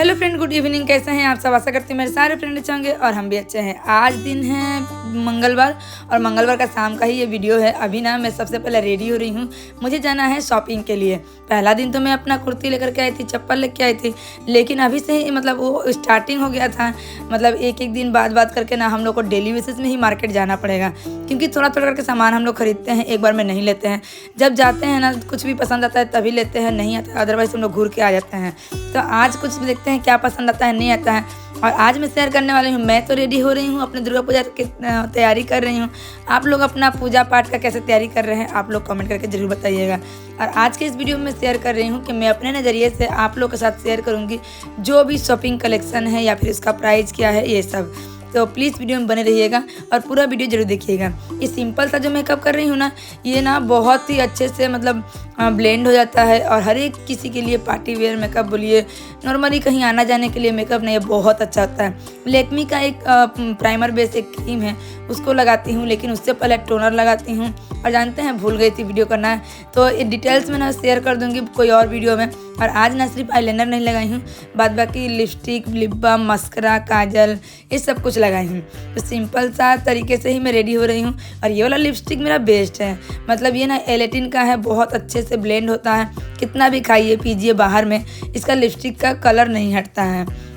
Hello friend, good evening. कैसे हैं आप सब? आशा करती हूँ मेरे सारे फ्रेंड अच्छे होंगे और हम भी अच्छे हैं। आज दिन है मंगलवार और मंगलवार का शाम का ही ये वीडियो है। अभी ना मैं सबसे पहले रेडी हो रही हूँ, मुझे जाना है शॉपिंग के लिए। पहला दिन तो मैं अपना कुर्ती लेकर के आई थी, चप्पल लेके आई थी, लेकिन अभी से ही मतलब वो स्टार्टिंग हो गया था। मतलब एक एक दिन बाद करके ना हम लोग को डेली बेसिस में ही मार्केट जाना पड़ेगा, क्योंकि थोड़ा थोड़ा करके सामान हम लोग खरीदते हैं, एक बार में नहीं लेते हैं। जब जाते हैं ना कुछ भी पसंद आता है तभी लेते हैं, नहीं आता है अदरवाइज हम लोग घूर के आ जाते हैं। तो आज कुछ भी देखते हैं क्या पसंद आता है नहीं आता है, और आज मैं शेयर करने वाली हूँ। मैं तो रेडी हो रही हूँ, अपने दुर्गा पूजा की तैयारी कर रही हूँ। आप लोग अपना पूजा पाठ का कैसे तैयारी कर रहे हैं आप लोग कमेंट करके ज़रूर बताइएगा। और आज के इस वीडियो में शेयर कर रही हूँ कि मैं अपने नज़रिए से आप लोग के साथ शेयर करूँगी जो भी शॉपिंग कलेक्शन है या फिर इसका प्राइस क्या है, ये सब। तो प्लीज़ वीडियो में बने रहिएगा और पूरा वीडियो जरूर देखिएगा। ये सिंपल सा जो मेकअप कर रही हूँ ना, ये ना बहुत ही अच्छे से मतलब ब्लेंड हो जाता है, और हर एक किसी के लिए पार्टी वेयर मेकअप बोलिए, नॉर्मली कहीं आना जाने के लिए मेकअप नहीं, ये बहुत अच्छा होता है। लैक्मे का एक प्राइमर बेस एक क्रीम है, उसको लगाती हूँ, लेकिन उससे पहले टोनर लगाती हूँ। और जानते हैं भूल गई थी वीडियो करना है, तो ये डिटेल्स में ना शेयर कर दूँगी कोई और वीडियो में। और आज ना सिर्फ आईलाइनर नहीं लगाई हूँ, बाद बाकी लिपस्टिक, लिप बाम, मस्करा, काजल, ये सब कुछ लगाई हूँ। तो सिंपल सा तरीके से ही मैं रेडी हो रही हूँ। और ये वाला लिपस्टिक मेरा बेस्ट है, मतलब ये ना एलेटिन का है, बहुत अच्छे से ब्लेंड होता है। कितना भी खाइए पीजिए बाहर में, इसका लिपस्टिक का कलर नहीं हटता है।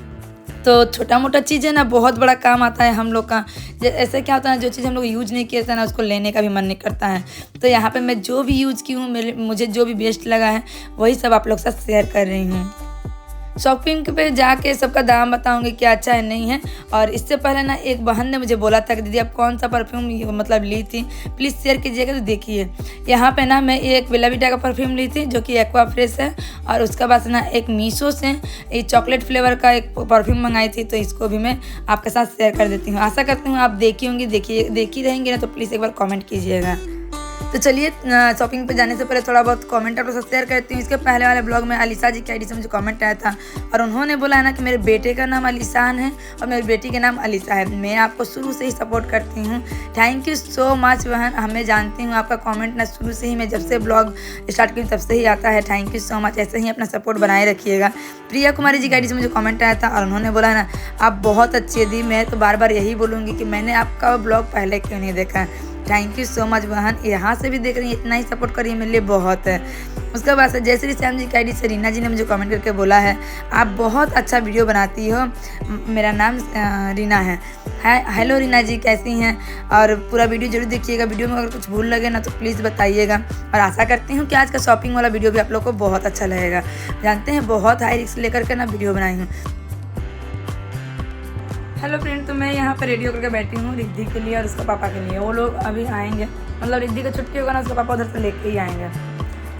तो छोटा मोटा चीज़ है ना, बहुत बड़ा काम आता है हम लोग का। ऐसे क्या होता है, जो चीज़ हम लोग यूज नहीं किए थे ना, उसको लेने का भी मन नहीं करता है। तो यहाँ पे मैं जो भी यूज़ की हूँ, मुझे जो भी बेस्ट लगा है वही सब आप लोग के साथ शेयर कर रही हूँ। शॉपिंग पे जाके सबका दाम बताऊंगी क्या अच्छा है नहीं है। और इससे पहले ना एक बहन ने मुझे बोला था कि दीदी आप कौन सा परफ्यूम मतलब ली थी, प्लीज़ शेयर कीजिएगा। तो देखिए यहाँ पे ना मैं एक बेला विटा का परफ्यूम ली थी जो कि एक्वा फ्रेश है, और उसके बाद ना एक मीशो से ये चॉकलेट फ्लेवर का एक परफ्यूम मंगाई थी। तो इसको भी मैं आपके साथ शेयर कर देती हूँ। आशा करती हूँ आप देखी होंगी, देखी रहेंगे ना, तो प्लीज़ एक बार कॉमेंट कीजिएगा। तो चलिए शॉपिंग पे जाने से पहले थोड़ा बहुत कमेंट आप लोग से शेयर करती हूँ। इसके पहले वाले ब्लॉग में अलीसा जी की आईडी से मुझे कमेंट आया था, और उन्होंने बोला है ना कि मेरे बेटे का नाम अलीसान है और मेरी बेटी का नाम अलीसा है। मैं आपको शुरू से ही सपोर्ट करती हूँ, थैंक यू सो मच बहन। हमें जानती हूँ आपका कमेंट ना शुरू से ही, मैं जब से ब्लॉग स्टार्ट की तब से ही आता है। थैंक यू सो मच, ऐसे ही अपना सपोर्ट बनाए रखिएगा। प्रिया कुमारी जी की आईडी से मुझे कमेंट आया था, और उन्होंने बोला है ना आप बहुत अच्छी है दी। मैं तो बार बार यही बोलूँगी कि मैंने आपका ब्लॉग पहले क्यों नहीं देखा। थैंक यू सो मच बहन, यहाँ से भी देख रही हैं, इतना ही सपोर्ट करिए, मेरे लिए बहुत है। उसके बाद से जयश्री श्याम जी की आईडी से रीना जी ने मुझे कमेंट करके बोला है आप बहुत अच्छा वीडियो बनाती हो, मेरा नाम रीना है। हेलो रीना जी, कैसी हैं? और पूरा वीडियो जरूर देखिएगा। वीडियो में अगर कुछ भूल लगे ना तो प्लीज़ बताइएगा। और आशा करती हूँ कि आज का शॉपिंग वाला वीडियो भी आप लोग को बहुत अच्छा लगेगा। जानते हैं बहुत हाई रिस्क लेकर के ना वीडियो बनाई हूँ। हेलो फ्रेंड, तो मैं यहाँ पर रेडी होकर के बैठी हूँ रिद्धि के लिए और उसका पापा के लिए। वो लोग अभी आएंगे, मतलब रिद्धि का छुट्टी होगा ना, उसका पापा उधर से लेके ही आएंगे।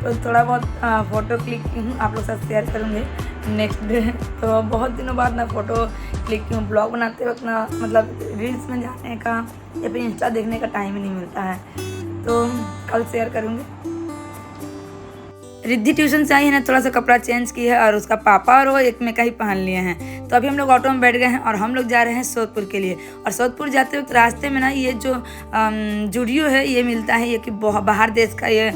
तो थोड़ा बहुत फ़ोटो क्लिक की हूँ, आप लोग साथ शेयर करूँगी नेक्स्ट डे। तो बहुत दिनों बाद ना फ़ोटो क्लिक की हूँ। ब्लॉग बनाते वक्त ना मतलब रील्स में जाने का या फिर इंस्टा देखने का टाइम ही नहीं मिलता है, तो कल शेयर करूँगी। रिद्धि ट्यूशन से आई है ना, थोड़ा सा कपड़ा चेंज की है, और उसका पापा और वो एक में का ही पहन लिए हैं। तो अभी हम लोग ऑटो में बैठ गए हैं और हम लोग जा रहे हैं सोदपुर के लिए। और सोदपुर जाते वक्त रास्ते में ना ये जो जूडियो है ये मिलता है, ये कि बाहर देश का ये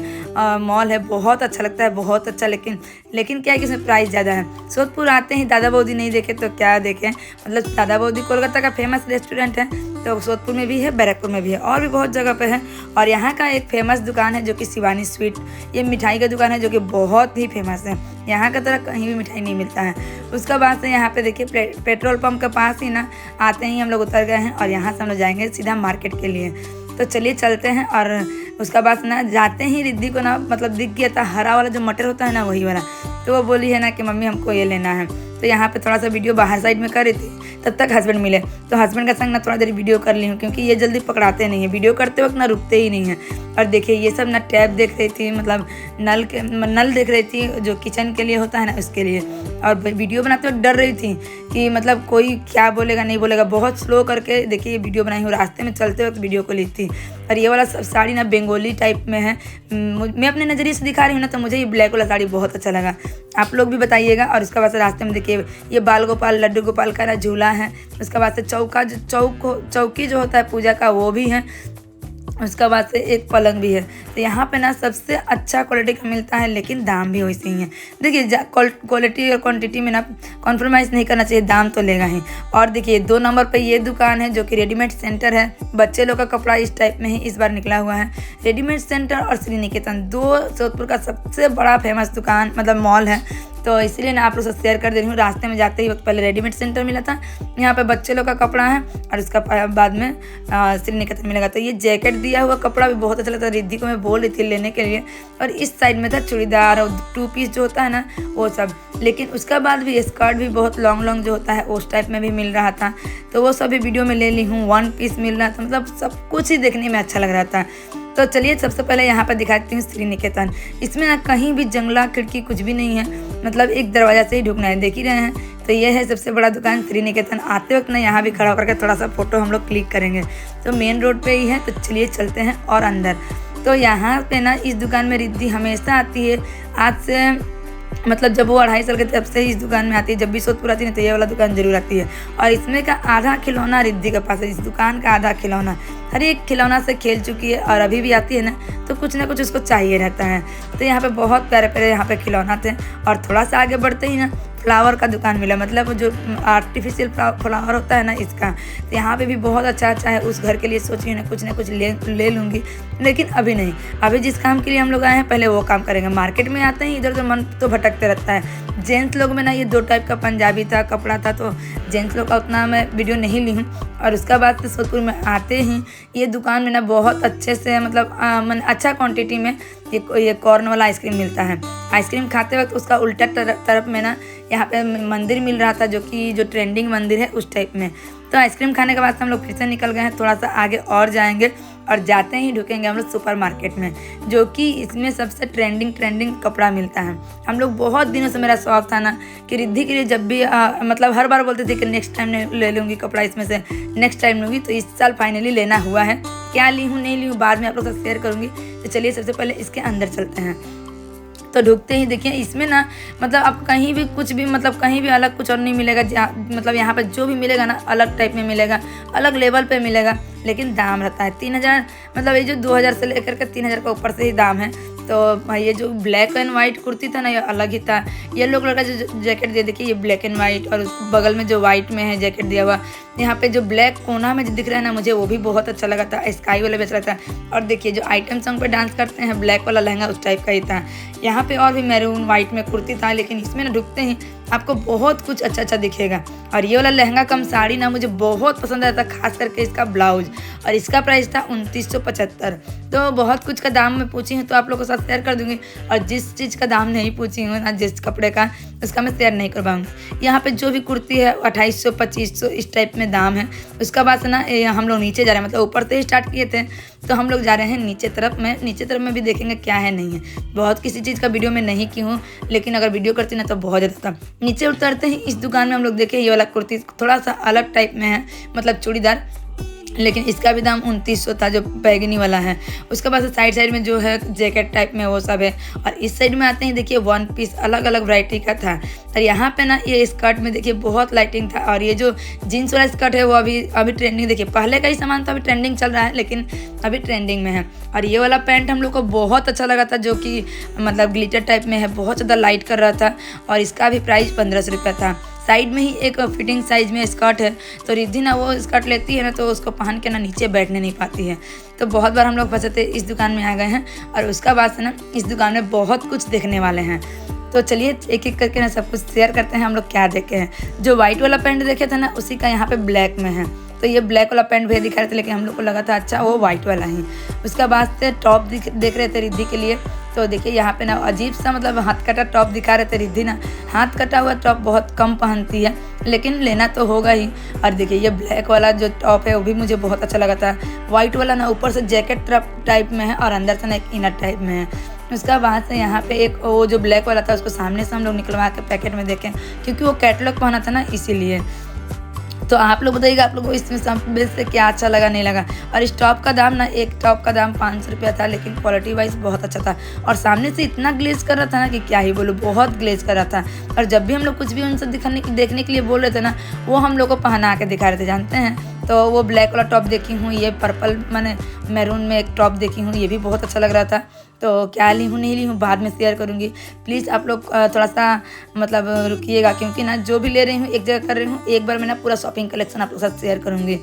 मॉल है, बहुत अच्छा लगता है, बहुत अच्छा। लेकिन क्या है कि इसमें प्राइस ज़्यादा है। सोदपुर आते ही दादा बौदी नहीं देखे तो क्या देखें, मतलब दादा बौदी कोलकाता का फेमस रेस्टोरेंट है, तो सोदपुर में भी है, बैरकपुर में भी है, और भी बहुत जगह पे है। और यहाँ का एक फेमस दुकान है जो कि शिवानी स्वीट, ये मिठाई का दुकान है जो कि बहुत ही फेमस है। यहाँ का तरह कहीं भी मिठाई नहीं मिलता है। उसका बाद से यहाँ पे देखिए पेट्रोल पंप के पास ही ना आते ही हम लोग उतर गए हैं, और यहाँ से हम लोग जाएंगे सीधा मार्केट के लिए। तो चलिए चलते हैं। और उसका बाद ना जाते ही रिद्धि को ना मतलब दिख गया था हरा वाला जो मटर होता है ना, वही वाला। तो वो बोली है ना कि मम्मी हमको ये लेना है। तो यहाँ पे थोड़ा सा वीडियो बाहर साइड में कर रही थी, तब तक हस्बैंड मिले, तो हस्बैंड का संग ना थोड़ा देर वीडियो कर ली हूँ, क्योंकि ये जल्दी पकड़ाते नहीं है, वीडियो करते वक्त ना रुकते ही नहीं हैं। और देखिए ये सब ना टैप देख रही थी, मतलब नल देख रही थी जो किचन के लिए होता है ना, उसके लिए। और वीडियो बनाते वक्त डर रही थी कि मतलब कोई क्या बोलेगा नहीं बोलेगा। बहुत स्लो करके देखिए ये वीडियो बनाई हूँ, रास्ते में चलते वक्त वीडियो को ली थी। और ये वाला साड़ी ना बंगाली टाइप में है, मैं अपने नज़रिए से दिखा रही हूँ ना, तो मुझे ये ब्लैक वाला साड़ी बहुत अच्छा लगा, आप लोग भी बताइएगा। और उसके बाद से रास्ते में देखिए ये बाल गोपाल लड्डू गोपाल का ना झूला है। उसके बाद से चौकी जो होता है पूजा का, वो भी है। उसका बाद से एक पलंग भी है। तो यहाँ पे ना सबसे अच्छा क्वालिटी का मिलता है, लेकिन दाम भी वैसे ही है। देखिए क्वालिटी और क्वांटिटी में ना कॉम्प्रोमाइज़ नहीं करना चाहिए, दाम तो लेगा ही। और देखिए 2 नंबर पे ये दुकान है जो कि रेडीमेड सेंटर है। बच्चे लोग का कपड़ा इस टाइप में ही इस बार निकला हुआ है। रेडीमेड सेंटर और श्री निकेतन 2 जोधपुर का सबसे बड़ा फेमस दुकान मतलब मॉल है। तो इसीलिए ना आप लोग से शेयर कर दे रही हूँ। रास्ते में जाते ही वक्त पहले रेडीमेड सेंटर मिला था, यहाँ पे बच्चे लोग का कपड़ा है और उसका बाद में श्री निकेतन मिलेगा। तो ये जैकेट दिया हुआ कपड़ा भी बहुत अच्छा लगता है। रिद्धि को मैं बोल रही थी लेने के लिए, और इस साइड में था चूड़ीदार और 2 पीस जो होता है ना वो सब। लेकिन उसका बाद भी स्कर्ट भी बहुत लॉन्ग जो होता है उस टाइप में भी मिल रहा था। तो वो सभी वीडियो में ले ली हूँ। 1 पीस मिल रहा था, मतलब सब कुछ ही देखने में अच्छा लग रहा था। तो चलिए सबसे पहले यहाँ पर दिखाती हूँ श्री निकेतन। इसमें ना कहीं भी जंगला खिड़की कुछ भी नहीं है, मतलब एक दरवाजा से ही ढुकना है, देख ही रहे हैं। तो ये है सबसे बड़ा दुकान श्री निकेतन। आते वक्त ना यहाँ भी खड़ा होकर के थोड़ा सा फोटो हम लोग क्लिक करेंगे। तो मेन रोड पे ही है। तो चलिए चलते हैं और अंदर। तो यहाँ पे ना इस दुकान में रिद्धि हमेशा आती है। आज से मतलब जब वो 2.5 साल के तब से ही इस दुकान में आती है। जब भी सोधपुर आती है तो ये वाला दुकान जरूर आती है। और इसमें का आधा खिलौना रिद्धि के पास है। इस दुकान का आधा खिलौना, हर एक खिलौना से खेल चुकी है और अभी भी आती है ना तो कुछ ना कुछ उसको चाहिए रहता है। तो यहाँ पे बहुत प्यारे प्यारे यहाँ पे खिलौना थे। और थोड़ा सा आगे बढ़ते ही ना फ्लावर का दुकान मिला, मतलब जो आर्टिफिशियल फ्लावर होता है ना इसका। तो यहाँ पे भी बहुत अच्छा है। उस घर के लिए सोची ना कुछ ले लूँगी, लेकिन अभी नहीं। अभी जिस काम के लिए हम लोग आए हैं पहले वो काम करेंगे। मार्केट में आते हैं इधर तो मन तो भटकते रहता है। जेंट्स लोग में ना ये 2 टाइप का पंजाबी था कपड़ा था, तो जेंट्स लोग का उतना मैं वीडियो नहीं ली हूँ। और उसका बाद से सोधपुर में आते ही ये दुकान में ना बहुत अच्छे से मतलब अच्छा क्वांटिटी में ये कॉर्न वाला आइसक्रीम मिलता है। आइसक्रीम खाते वक्त उसका उल्टा तरफ में ना यहाँ पे मंदिर मिल रहा था, जो ट्रेंडिंग मंदिर है उस टाइप में। तो आइसक्रीम खाने के बाद हम लोग फिर से निकल गए हैं। थोड़ा सा आगे और जाएंगे और जाते ही ढुकेंगे हम लोग सुपर मार्केट में, जो कि इसमें सबसे ट्रेंडिंग कपड़ा मिलता है। हम लोग बहुत दिनों से मेरा शौक था ना कि रिद्धि के लिए जब भी मतलब हर बार बोलते थे कि नेक्स्ट टाइम ले लूँगी कपड़ा इसमें से, नेक्स्ट टाइम लूँगी। तो इस साल फाइनली लेना हुआ है। क्या ली हूँ नहीं ली हूँ बाद में आप लोग से शेयर करूँगी। तो चलिए सबसे पहले इसके अंदर चलते हैं। तो ढुकते ही देखिए इसमें ना मतलब आप कहीं भी कुछ भी मतलब कहीं भी अलग कुछ और नहीं मिलेगा। मतलब यहाँ पर जो भी मिलेगा ना अलग टाइप में मिलेगा, अलग लेवल पे मिलेगा, लेकिन दाम रहता है 3000। मतलब ये जो 2000 से लेकर के 3000 का ऊपर से ही दाम है। तो ये जो ब्लैक एंड वाइट कुर्ती था ना ये अलग ही था। येलो कलर का जो जैकेट दिया देखिए ये ब्लैक एंड वाइट, और उस बगल में जो वाइट में है जैकेट दिया हुआ, यहाँ पे जो ब्लैक कोना में जो दिख रहा है ना मुझे वो भी बहुत अच्छा लगा था। स्काई वाला भी अच्छा लगता है। और देखिए जो आइटम सॉन्ग पे डांस करते हैं ब्लैक वाला लहंगा उस टाइप का ही था। यहाँ पे और भी मैरून वाइट में कुर्ती था, लेकिन इसमें ना ढुकते ही आपको बहुत कुछ अच्छा दिखेगा। और ये वाला लहंगा कम साड़ी ना मुझे बहुत पसंद आया था, खास करके इसका ब्लाउज। और इसका प्राइस था 2975। तो बहुत कुछ का दाम मैं पूछी हूँ तो आप लोगों के साथ शेयर कर दूँगी। और जिस चीज़ का दाम नहीं पूछी हूँ ना जिस कपड़े का, उसका मैं शेयर नहीं कर पाऊँगी। यहाँ पे जो भी कुर्ती है 2800 2500 इस टाइप में दाम है। उसका बाद से ना हम लोग नीचे जा रहे हैं, मतलब ऊपर से ही स्टार्ट किए थे तो हम लोग जा रहे हैं नीचे तरफ में। नीचे तरफ में भी देखेंगे क्या है नहीं है। बहुत किसी चीज़ का वीडियो में नहीं की हूँ, लेकिन अगर वीडियो करती ना तो बहुत ज़्यादा था। नीचे उतरते ही इस दुकान में हम लोग देखें ये वाला कुर्ती थोड़ा सा अलग टाइप में है, मतलब चूड़ीदार, लेकिन इसका भी दाम 2900 था जो बैगनी वाला है। उसके बाद साइड में जो है जैकेट टाइप में वो सब है। और इस साइड में आते हैं देखिए 1 पीस अलग वैरायटी का था। और यहाँ पे ना ये स्कर्ट में देखिए बहुत लाइटिंग था। और ये जो जीन्स वाला स्कर्ट है वो अभी ट्रेंडिंग, देखिए पहले का ही सामान तो अभी ट्रेंडिंग चल रहा है, लेकिन अभी ट्रेंडिंग में है। और ये वाला पैंट हम लोग को बहुत अच्छा लगा था, जो कि मतलब ग्लिटर टाइप में है, बहुत ज़्यादा लाइट कर रहा था। और इसका भी प्राइस 1500 रुपये था। साइड में ही एक फिटिंग साइज में स्कर्ट है। तो रिद्धि ना वो स्कर्ट लेती है ना तो उसको पहन के ना नीचे बैठने नहीं पाती है। तो बहुत बार हम लोग फंसे थे, इस दुकान में आ गए हैं। और उसका बाद से ना इस दुकान में बहुत कुछ देखने वाले हैं। तो चलिए एक करके ना सब कुछ शेयर करते हैं हम लोग क्या देखे हैं। जो वाइट वाला पैंट देखे थे ना उसी का यहाँ पे ब्लैक में है। तो ये ब्लैक वाला पैंट भैया दिखा रहे थे, लेकिन हम लोग को लगा था अच्छा वो वाइट वाला ही। उसका बाद से टॉप देख रहे थे रिद्धि के लिए। तो देखिए यहाँ पे ना अजीब सा मतलब हाथ कटा टॉप दिखा रहे थे। रिद्धि ना हाथ कटा हुआ टॉप बहुत कम पहनती है, लेकिन लेना तो होगा ही। और देखिए ये ब्लैक वाला जो टॉप है वो भी मुझे बहुत अच्छा लगा था। वाइट वाला ना ऊपर से जैकेट टाइप में है और अंदर से ना एक इनर टाइप में है। उसका बाद से यहाँ पे एक वो जो ब्लैक वाला था उसको सामने से हम लोग निकलवा के पैकेट में देखें, क्योंकि वो कैटलॉग पहना था ना इसीलिए। तो आप लोग बताइएगा आप लोगों को इसमें सब से क्या अच्छा लगा नहीं लगा। और इस टॉप का दाम ना एक टॉप का दाम 500 रुपया था, लेकिन क्वालिटी वाइज बहुत अच्छा था। और सामने से इतना ग्लेज कर रहा था ना कि क्या ही बोलूँ, बहुत ग्लेज कर रहा था। और जब भी हम लोग कुछ भी उनसे देखने के लिए बोल रहे थे ना वो हम लोग को पहना के दिखा रहे थे, जानते हैं। तो वो ब्लैक वाला टॉप देखी हूँ, ये पर्पल मैंने मैरून में एक टॉप देखी हूँ, ये भी बहुत अच्छा लग रहा था। तो क्या ली हूँ नहीं ली हूँ बाद में शेयर करूँगी। प्लीज़ आप लोग थोड़ा सा मतलब रुकिएगा, क्योंकि ना जो भी ले रही हूँ एक जगह कर रही हूँ, एक बार मैं ना पूरा शॉपिंग कलेक्शन आप लोग के साथ शेयर करूँगी।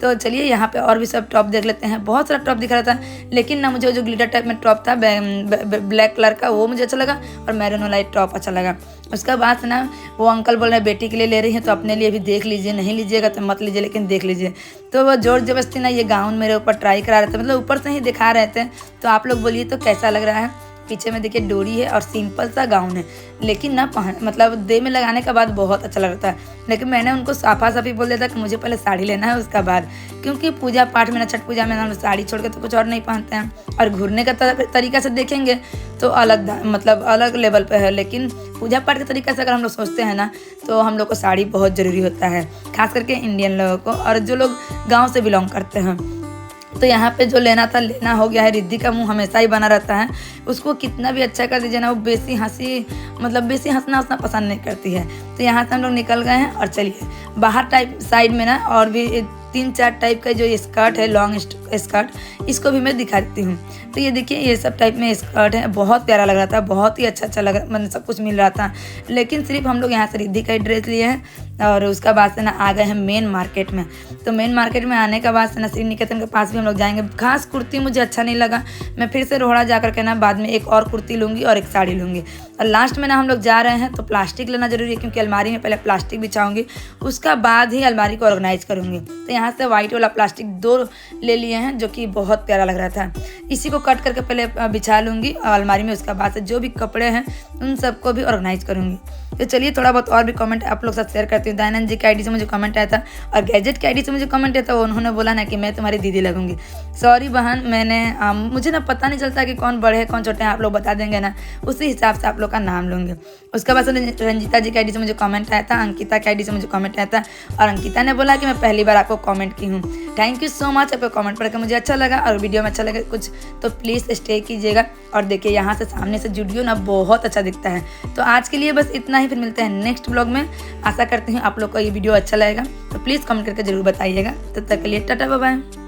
तो चलिए यहाँ पे और भी सब टॉप देख लेते हैं। बहुत सारा टॉप दिख रहा था, लेकिन ना मुझे जो ग्लिटर टाइप में टॉप था ब्लैक कलर का, वो मुझे अच्छा लगा और मैरून वाला टॉप अच्छा लगा। उसका बाद से ना वो अंकल बोल रहे हैं बेटी के लिए ले रही हैं तो अपने लिए भी देख लीजिए, नहीं लीजिएगा तो मत लीजिए, लेकिन देख लीजिए। तो वो जोर जबरदस्ती ना ये गाउन मेरे ऊपर ट्राई करा रहे थे, मतलब ऊपर से ही दिखा रहे थे। तो आप लोग बोलिए तो कैसा लग रहा है। पीछे में देखिए डोरी है और सिंपल सा गाउन है, लेकिन ना मतलब देह में लगाने के बाद बहुत अच्छा लगता है। लेकिन मैंने उनको साफा साफी बोल दिया था कि मुझे पहले साड़ी लेना है उसका बाद, क्योंकि पूजा पाठ में ना छठ पूजा में हम साड़ी छोड़ के तो कुछ और नहीं पहनते हैं। और घूरने का तरीका से देखेंगे तो अलग मतलब अलग लेवल पे है, लेकिन पूजा पाठ के तरीके से अगर हम लोग सोचते हैं ना तो हम लोग को साड़ी बहुत ज़रूरी होता है, खास करके इंडियन लोगों को और जो लोग गाँव से बिलोंग करते हैं। तो यहाँ पे जो लेना था लेना हो गया है। रिद्धि का मुंह हमेशा ही बना रहता है, उसको कितना भी अच्छा कर दीजिए ना वो बेसी हंसना पसंद नहीं करती है। तो यहाँ से हम लोग निकल गए हैं और चलिए बाहर टाइप साइड में ना और भी 3-4 टाइप का जो ये स्कर्ट है, लॉन्ग स्कर्ट, इसको भी मैं दिखा देती हूँ। तो ये देखिए ये सब टाइप में स्कर्ट है, बहुत प्यारा लग रहा था, बहुत ही अच्छा लग रहा, मतलब सब कुछ मिल रहा था। लेकिन सिर्फ हम लोग यहाँ से रिद्धि का ही ड्रेस लिए हैं और उसका बाद से ना आ गए हैं मेन मार्केट में। तो मेन मार्केट में आने के बाद से ना श्री निकेतन के पास भी हम लोग जाएंगे। खास कुर्ती मुझे अच्छा नहीं लगा, मैं फिर से रोहड़ा जा करके ना बाद में एक और कुर्ती लूँगी और एक साड़ी लूँगी। और लास्ट में ना हम लोग जा रहे हैं तो प्लास्टिक लेना जरूरी है, क्योंकि अलमारी में पहले प्लास्टिक बिछाऊँगी, उसका बाद ही अलमारी को ऑर्गेनाइज करूँगी। तो यहाँ से वाइट वाला प्लास्टिक 2 ले लिए हैं, जो कि बहुत प्यारा लग रहा था। इसी को कट करके पहले बिछा लूँगी अलमारी में, उसका बाद से जो भी कपड़े हैं उन सबको भी ऑर्गेनाइज करूँगी। तो चलिए थोड़ा बहुत और भी कमेंट आप लोग साथ शेयर करती हूँ। दयानंद जी की आईडी से मुझे कमेंट आया था और गैजेट की आईडी से मुझे कमेंट आया था, उन्होंने बोला ना कि मैं तुम्हारी दीदी लगूंगी। सॉरी बहन, मैंने मुझे ना पता नहीं चलता कि कौन बड़े हैं कौन छोटे हैं, आप लोग बता देंगे ना, उसी हिसाब से आप लोग का नाम लूँगी। उसके बाद रंजीता जी की आईडी से मुझे कमेंट आया था, अंकिता की आईडी से मुझे कमेंट आया था और अंकिता ने बोला कि मैं पहली बार आपको कमेंट की हूँ। थैंक यू सो मच, आपको कमेंट पढ़कर मुझे अच्छा लगा और वीडियो में अच्छा लगे कुछ तो प्लीज़ स्टे कीजिएगा। और देखिए यहाँ से सामने से जुड़ियो ना बहुत अच्छा दिखता है। तो आज के लिए बस इतना ही, फिर मिलते हैं नेक्स्ट ब्लॉग में। आशा करती हूँ आप लोग को ये वीडियो अच्छा लगेगा, तो प्लीज़ कमेंट करके जरूर बताइएगा। तब तक के लिए टाटा बाय बाय।